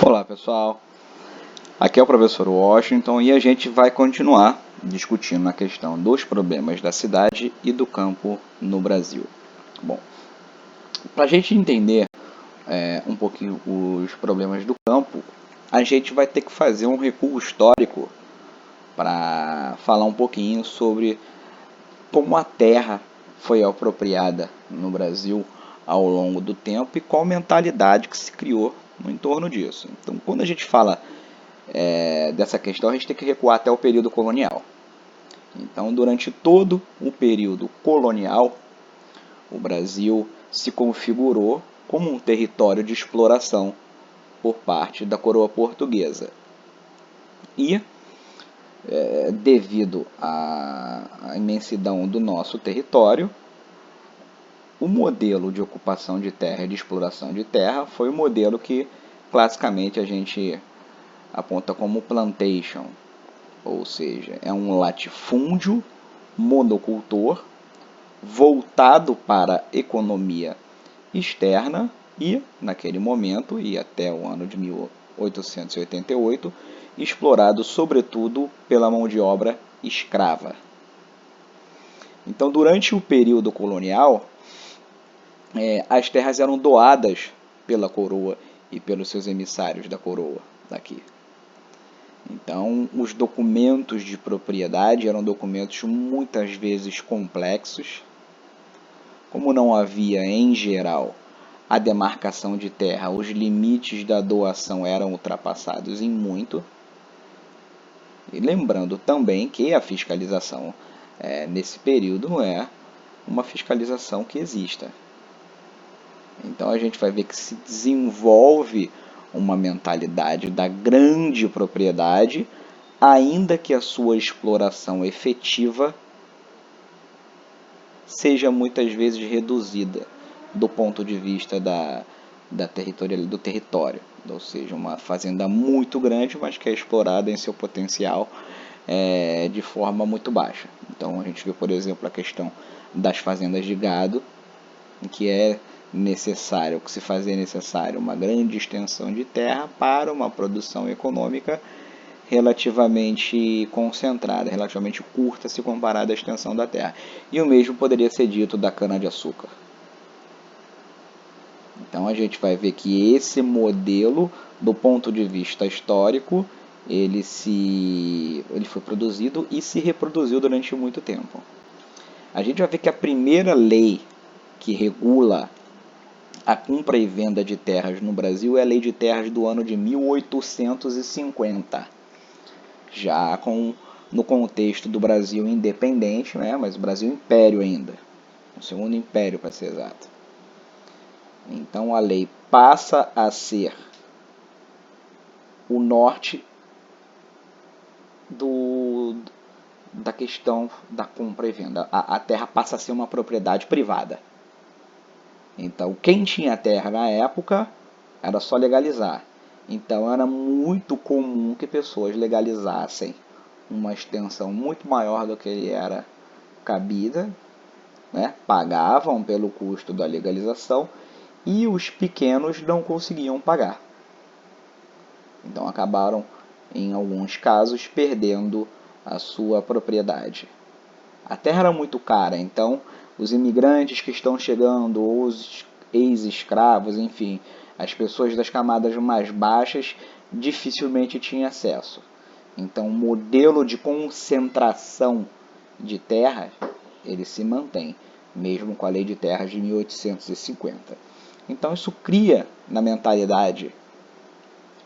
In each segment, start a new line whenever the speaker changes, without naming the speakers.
Olá pessoal, aqui é o professor Washington e a gente vai continuar discutindo a questão dos problemas da cidade e do campo no Brasil. Bom, para a gente entender um pouquinho os problemas do campo, a gente vai ter que fazer um recuo histórico para falar um pouquinho sobre como a terra foi apropriada no Brasil ao longo do tempo e qual mentalidade que se criou no entorno disso. Então, quando a gente fala dessa questão, a gente tem que recuar até o período colonial. Então, durante todo o período colonial, o Brasil se configurou como um território de exploração por parte da coroa portuguesa. E, devido à imensidão do nosso território, o modelo de ocupação de terra e de exploração de terra foi o modelo que classicamente a gente aponta como plantation, ou seja, é um latifúndio monocultor voltado para a economia externa e, naquele momento, e até o ano de 1888, explorado sobretudo pela mão de obra escrava. Então, durante o período colonial, as terras eram doadas pela coroa e pelos seus emissários da coroa daqui. Então, os documentos de propriedade eram documentos muitas vezes complexos. Como não havia, em geral, a demarcação de terra, os limites da doação eram ultrapassados em muito. E lembrando também que a fiscalização nesse período não é uma fiscalização que exista. Então a gente vai ver que se desenvolve uma mentalidade da grande propriedade, ainda que a sua exploração efetiva seja muitas vezes reduzida do ponto de vista do território. Ou seja, uma fazenda muito grande, mas que é explorada em seu potencial de forma muito baixa. Então a gente vê, por exemplo, a questão das fazendas de gado, que é necessário, que se fazer necessário uma grande extensão de terra para uma produção econômica relativamente concentrada, relativamente curta se comparada à extensão da terra. E o mesmo poderia ser dito da cana-de-açúcar. Então a gente vai ver que esse modelo, do ponto de vista histórico, ele foi produzido e se reproduziu durante muito tempo. A gente vai ver que a primeira lei que regula a compra e venda de terras no Brasil é a Lei de Terras do ano de 1850. Já no contexto do Brasil independente, mas o Brasil império ainda, o segundo império para ser exato. Então a lei passa a ser o norte da questão da compra e venda. A terra passa a ser uma propriedade privada. Então quem tinha terra na época era só legalizar. Então era muito comum que pessoas legalizassem uma extensão muito maior do que era cabida, pagavam pelo custo da legalização e os pequenos não conseguiam pagar. Então acabaram, em alguns casos, perdendo a sua propriedade. A terra era muito cara, então os imigrantes que estão chegando, ou os ex-escravos, enfim, as pessoas das camadas mais baixas dificilmente tinham acesso. Então o modelo de concentração de terras, ele se mantém, mesmo com a Lei de Terras de 1850. Então isso cria na mentalidade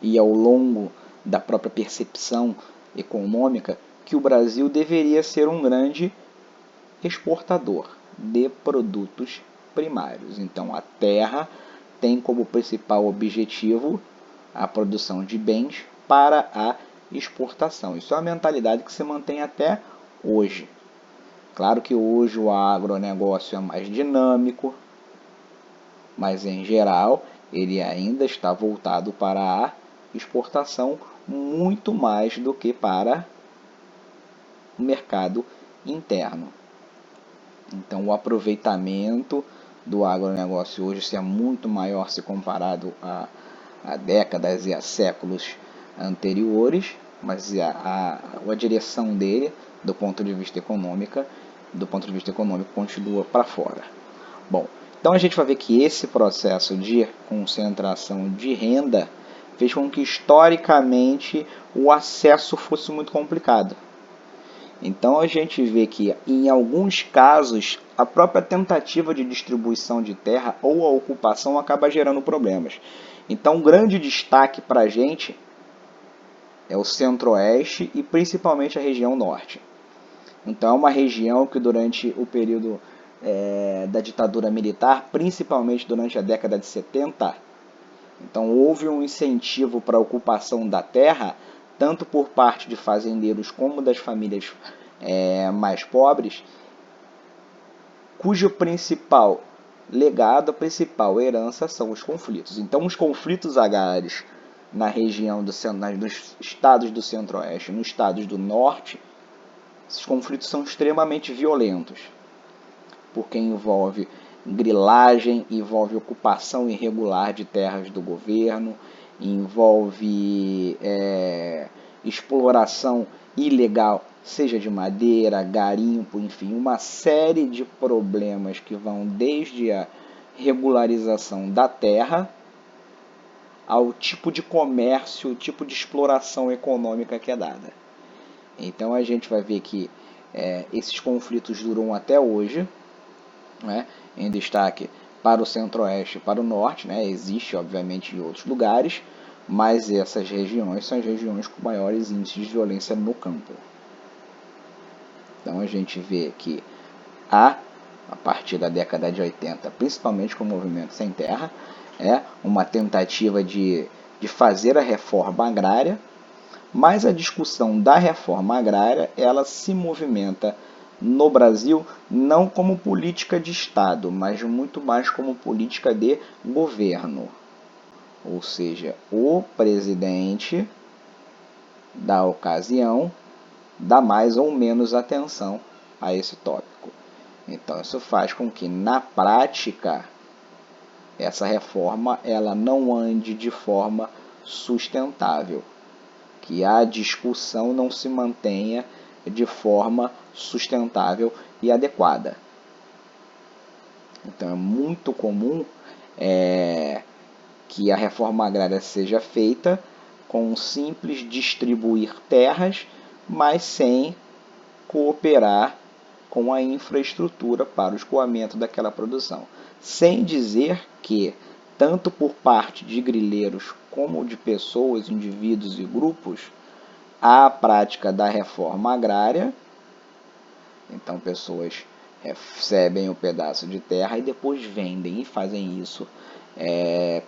e ao longo da própria percepção econômica que o Brasil deveria ser um grande exportador de produtos primários. Então a terra tem como principal objetivo a produção de bens para a exportação. Isso é uma mentalidade que se mantém até hoje. Claro que hoje o agronegócio é mais dinâmico, mas em geral ele ainda está voltado para a exportação muito mais do que para o mercado interno. Então o aproveitamento do agronegócio hoje é muito maior se comparado há décadas e há séculos anteriores, mas a direção dele, do ponto de vista econômico, continua para fora. Bom, então a gente vai ver que esse processo de concentração de renda fez com que historicamente o acesso fosse muito complicado. Então a gente vê que em alguns casos a própria tentativa de distribuição de terra ou a ocupação acaba gerando problemas. Então um grande destaque para a gente é o centro-oeste e principalmente a região norte. Então é uma região que durante o período da ditadura militar, principalmente durante a década de 70, então houve um incentivo para a ocupação da terra, tanto por parte de fazendeiros como das famílias mais pobres, cujo principal legado, a principal herança são os conflitos. Então os conflitos agrários na região dos estados do centro-oeste, nos estados do norte, esses conflitos são extremamente violentos, porque envolve grilagem, envolve ocupação irregular de terras do governo, envolve exploração ilegal, seja de madeira, garimpo, enfim, uma série de problemas que vão desde a regularização da terra ao tipo de comércio, o tipo de exploração econômica que é dada. Então a gente vai ver que esses conflitos duram até hoje, né, em destaque para o centro-oeste e para o norte, né, existe obviamente em outros lugares, mas essas regiões são as regiões com maiores índices de violência no campo. Então a gente vê que a partir da década de 80, principalmente com o movimento Sem Terra, uma tentativa de fazer a reforma agrária, mas a discussão da reforma agrária ela se movimenta no Brasil não como política de Estado, mas muito mais como política de governo. Ou seja, o presidente da ocasião dá mais ou menos atenção a esse tópico. Então isso faz com que na prática essa reforma ela não ande de forma sustentável, que a discussão não se mantenha de forma sustentável e adequada. Então é muito comum que a reforma agrária seja feita com um simples distribuir terras, mas sem cooperar com a infraestrutura para o escoamento daquela produção. Sem dizer que, tanto por parte de grileiros como de pessoas, indivíduos e grupos, há a prática da reforma agrária. Então pessoas recebem um pedaço de terra e depois vendem e fazem isso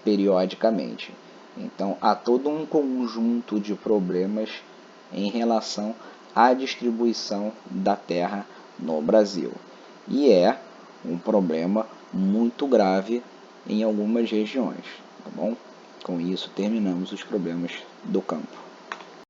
periodicamente. Então há todo um conjunto de problemas em relação à distribuição da terra no Brasil. E é um problema muito grave em algumas regiões. Tá bom? Com isso terminamos os problemas do campo.